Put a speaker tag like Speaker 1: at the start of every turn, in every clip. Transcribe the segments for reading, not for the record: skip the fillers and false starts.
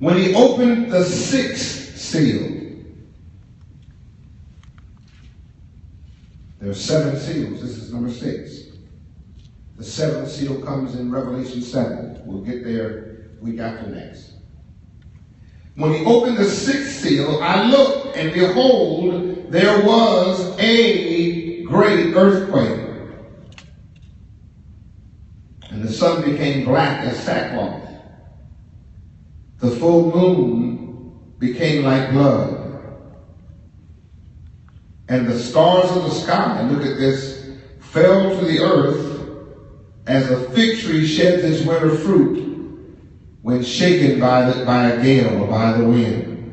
Speaker 1: When he opened the sixth seal, there are 7 seals. This is number 6. The 7th seal comes in Revelation 7. We'll get there week after next. When he opened the 6th seal, I looked, and behold, there was a great earthquake. And the sun became black as sackcloth. The full moon became like blood. And the stars of the sky, look at this, fell to the earth as a fig tree sheds its winter fruit when shaken by a gale or by the wind.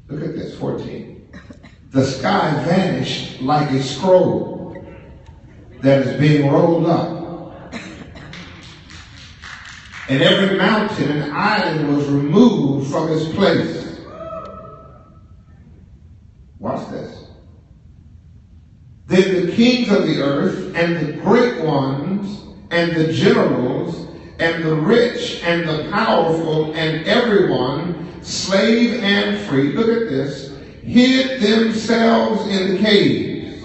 Speaker 1: Look at this, 14. The sky vanished like a scroll that is being rolled up. And every mountain and island was removed from its place. Watch this. Then the kings of the earth and the great ones and the generals and the rich and the powerful and everyone, slave and free, look at this, hid themselves in the caves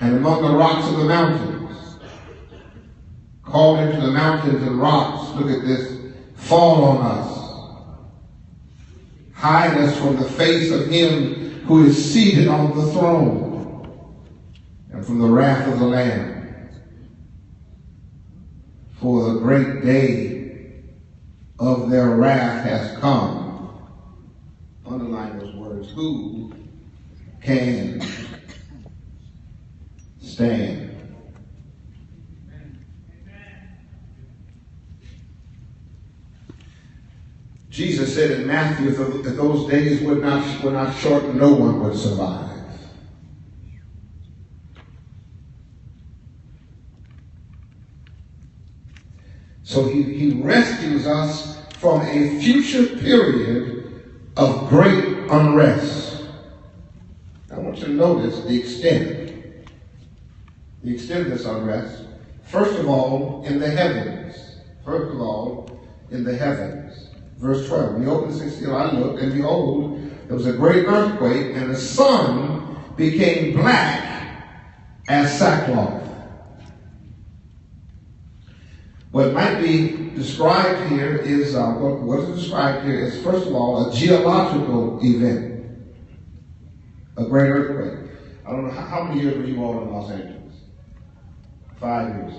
Speaker 1: and among the rocks of the mountains. Called into the mountains and rocks, look at this, fall on us. Hide us from the face of him who is seated on the throne and from the wrath of the Lamb. For the great day of their wrath has come. Underline those words. Who can stand? Jesus said in Matthew that those days were not short, no one would survive. So he rescues us from a future period of great unrest. I want you to notice the extent of this unrest. First of all, in the heavens. First of all, in the heavens. Verse 12, when he opened the 6th seal, I looked, and behold, there was a great earthquake, and the sun became black as sackcloth. What might be described here is, what is described here is, first of all, a geological event. A great earthquake. I don't know, how many years were you all in Los Angeles? 5 years.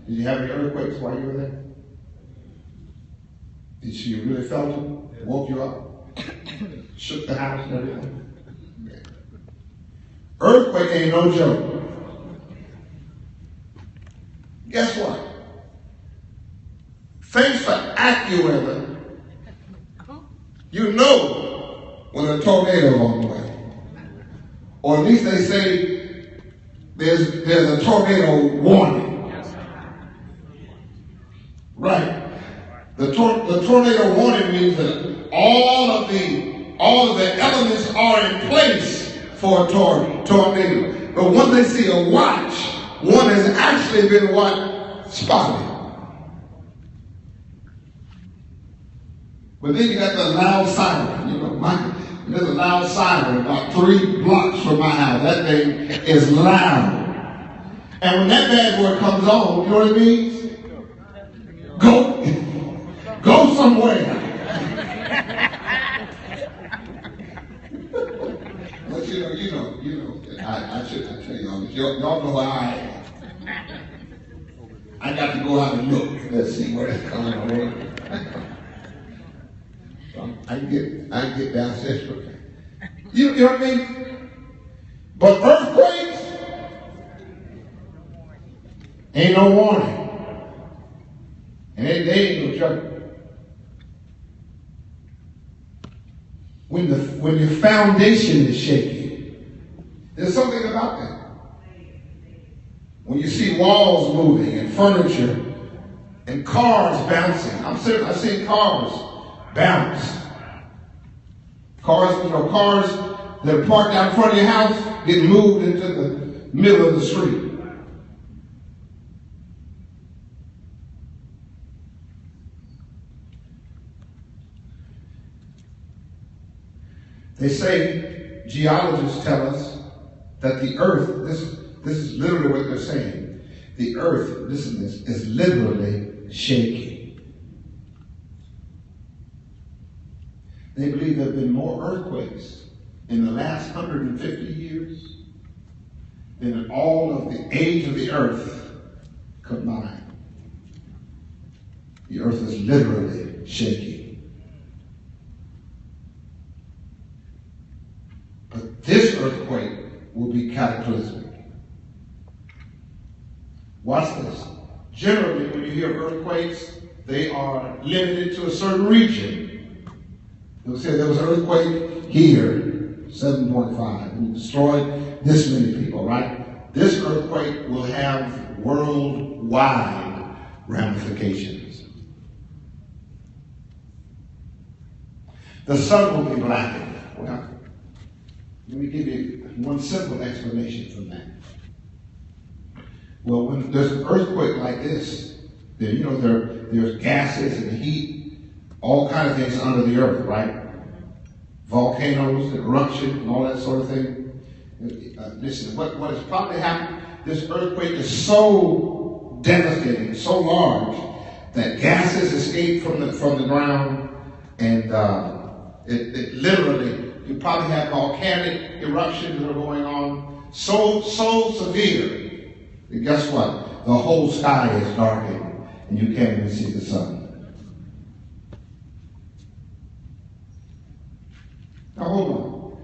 Speaker 1: Did you have any earthquakes while you were there? Did she really felt it? Woke you up? Shook the house and everything? Yeah. Earthquake ain't no joke. Guess what? Thanks for AccuWeather, you know when a tornado on the way. Or at least they say there's a tornado warning. Right. The tornado warning means that all of the elements are in place for a tornado. But when they see a watch, one has actually been what? Spotted. But then you got the loud siren. You know, there's a loud siren about 3 blocks from my house. That thing is loud. And when that bad boy comes on, you know what it means? Go somewhere. But you know, I shouldn't tell y'all, but y'all know where I am. I got to go out and look. Let's see where it's coming on. I can get downstairs. You know what I mean? But earthquakes ain't no warning. And they ain't no joke. When the foundation is shaking, there's something about that. When you see walls moving and furniture and cars bouncing. I've seen cars bounce. Cars that are parked out in front of your house get moved into the middle of the street. They say, geologists tell us, that the earth, this is literally what they're saying, the earth, listen to this, is literally shaking. They believe there have been more earthquakes in the last 150 years than in all of the age of the earth combined. The earth is literally shaking. But this earthquake will be cataclysmic. Watch this. Generally, when you hear earthquakes, they are limited to a certain region. They'll say there was an earthquake here, 7.5, and destroyed this many people, right? This earthquake will have worldwide ramifications. The sun will be blackened. Well, let me give you one simple explanation from that. Well, when there's an earthquake like this, then you know there's gases and heat, all kinds of things under the earth, right? Volcanoes, eruption, and all that sort of thing. Listen, what has probably happened, this earthquake is so devastating, so large, that gases escape from the ground, and it literally, you probably have volcanic eruptions that are going on, so severe, that guess what? The whole sky is darkened, and you can't even see the sun. Now hold on.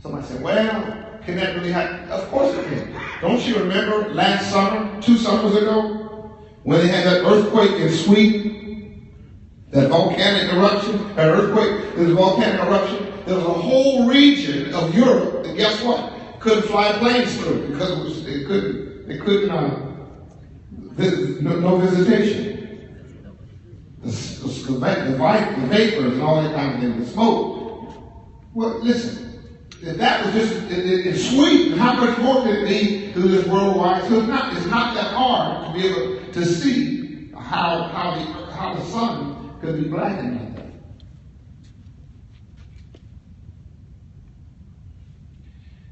Speaker 1: Somebody said, well, can that really happen? Of course it can. Don't you remember last summer, 2 summers ago, when they had that earthquake in Sweden? That volcanic eruption, that earthquake, there was a volcanic eruption. There was a whole region of Europe that, guess what? Couldn't fly planes through because it couldn't no visitation. The vapors and all that kind of thing, the smoke. Well, listen, if that was just in Sweden, how much more could it be to this worldwide? So it's not that hard to be able to see how the sun could be blackened like that.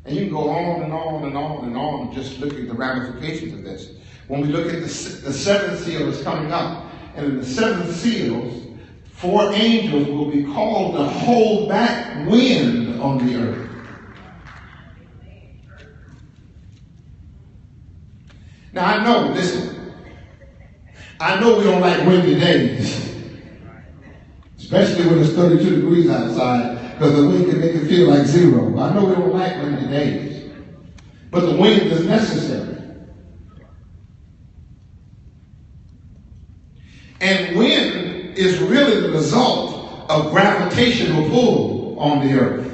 Speaker 1: And you can go on and on and on and on just looking at the ramifications of this. When we look at the seventh seal is coming up, and in the seventh seals, 4 angels will be called to hold back wind on the earth. Now I know, listen, I know we don't like windy days, especially when it's 32 degrees outside, because the wind can make it feel like 0. I know we don't like windy days, but the wind is necessary. And wind is really the result of gravitational pull on the earth.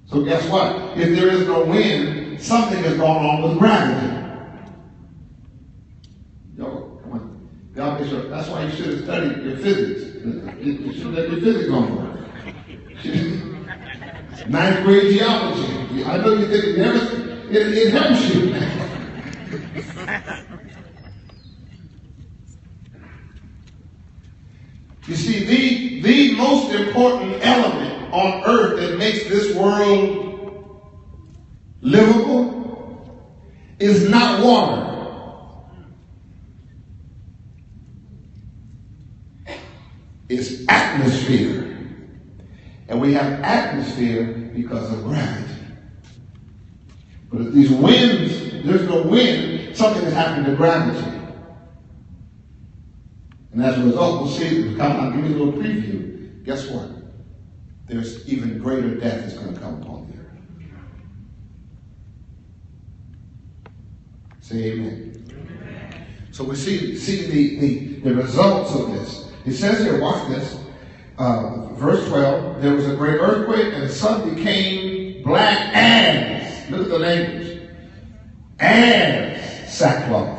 Speaker 1: So guess what? If there is no wind, something has gone on with gravity. Yo, come on. Y'all be sure. That's why you should have studied your physics. You should have your physics homework. 9th grade geology. I know you think it helps you. You see, the most important element on earth that makes this world livable is not water. It's atmosphere. And we have atmosphere because of gravity. But if these winds, there's no wind, something has happened to gravity. And as a result, we'll see, I'll give you a little preview. Guess what? There's even greater death is going to come upon the earth. Say amen. Amen. So we see the results of this. It says here, watch this. Verse 12, there was a great earthquake and the sun became black as, look at the language, as sackcloth.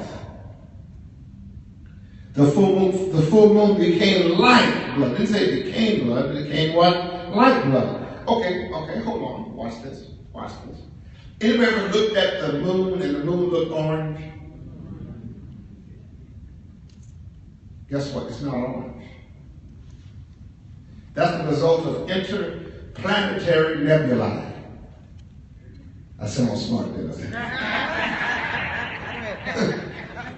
Speaker 1: The full moon became light blood. It didn't say it became blood, it became what? Light blood. Okay, hold on. Watch this. Anybody ever looked at the moon and the moon looked orange? Guess what? It's not orange. That's the result of interplanetary nebulae. I sound smart, didn't I?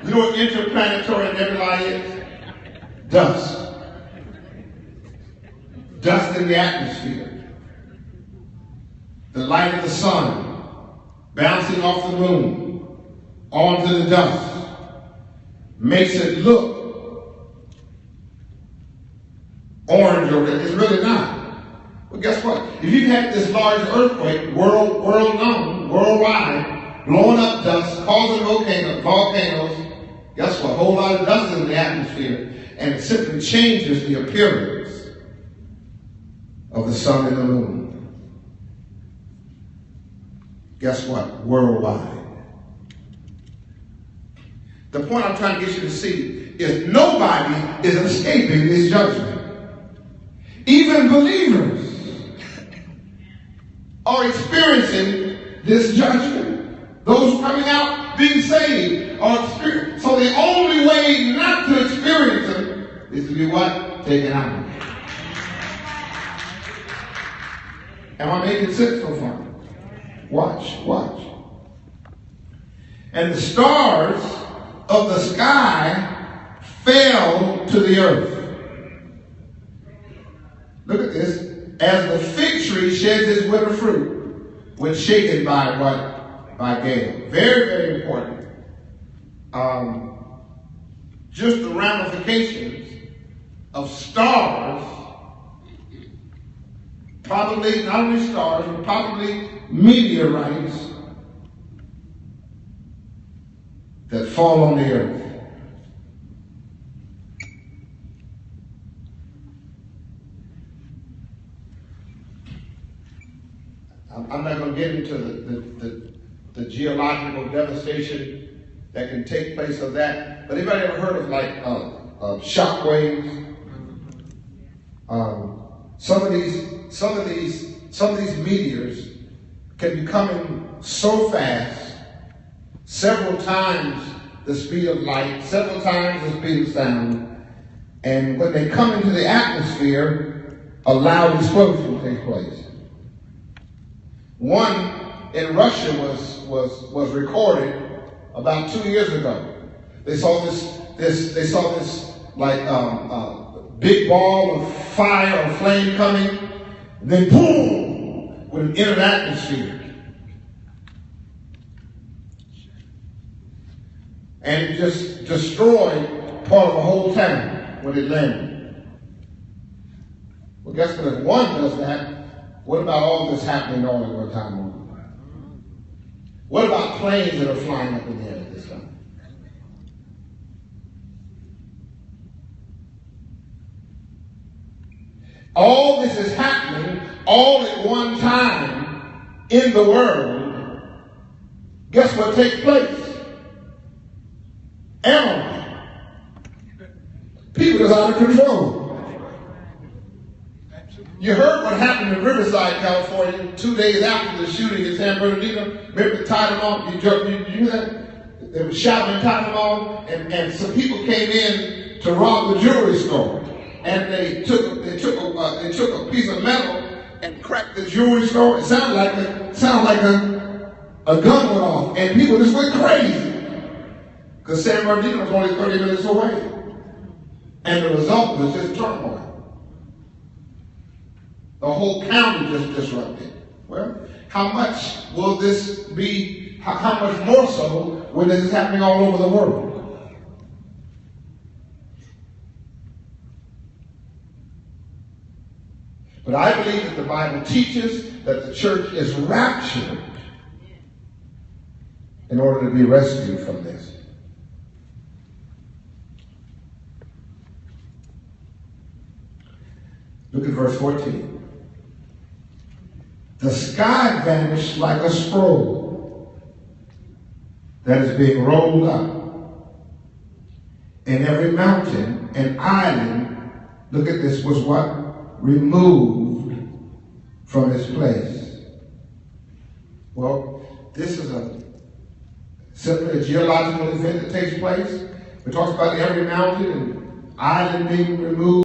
Speaker 1: You know what interplanetary nebulae is? Dust. Dust in the atmosphere. The light of the sun bouncing off the moon onto the dust makes it look orange or red. It's really not. Well, guess what? If you've had this large earthquake, worldwide, blowing up dust, causing volcanoes, guess what? A whole lot of dust is in the atmosphere, and it simply changes the appearance of the sun and the moon. Guess what? Worldwide. The point I'm trying to get you to see is nobody is escaping this judgment. Even believers are experiencing this judgment. Those coming out being saved are experiencing. So the only way not to experience it is to be what? Taken out. Am I making sense so far? Watch. And the stars of the sky fell to the earth. Look at this. As the fig tree sheds its winter fruit when shaken by what? By gale. Very, very important. Just the ramifications of stars, probably not only stars, but probably meteorites that fall on the earth. I'm not going to get into the geological devastation that can take place of that. But anybody ever heard of like shock waves? Some of these meteors can be coming so fast, several times the speed of light, several times the speed of sound, and when they come into the atmosphere, a loud explosion takes place. One in Russia was recorded about 2 years ago. They saw this like big ball of fire or flame coming, then boom, would enter the atmosphere. And it just destroyed part of a whole town when it landed. Well, guess what? If one does that, what about all this happening all at one time? What about planes that are flying up in the air at this time? All this is happening all at one time in the world. Guess what takes place? Animals. People is out of control. You heard what happened in Riverside, California, 2 days after the shooting in San Bernardino. Remember they tied them off? You knew that? They were shouting and tied them off, and some people came in to rob the jewelry store. And they took a piece of metal and cracked the jewelry store. It sounded like a gun went off, and people just went crazy because San Bernardino was only 30 minutes away, and the result was just turmoil. The whole county just disrupted. Well, how much will this be? How much more so when this is happening all over the world? But I believe that the Bible teaches that the church is raptured in order to be rescued from this. Look at verse 14. The sky vanished like a scroll that is being rolled up, and every mountain and island, look at this, was what? Removed from its place. Well, this is simply a geological event that takes place. It talks about every mountain and island being removed.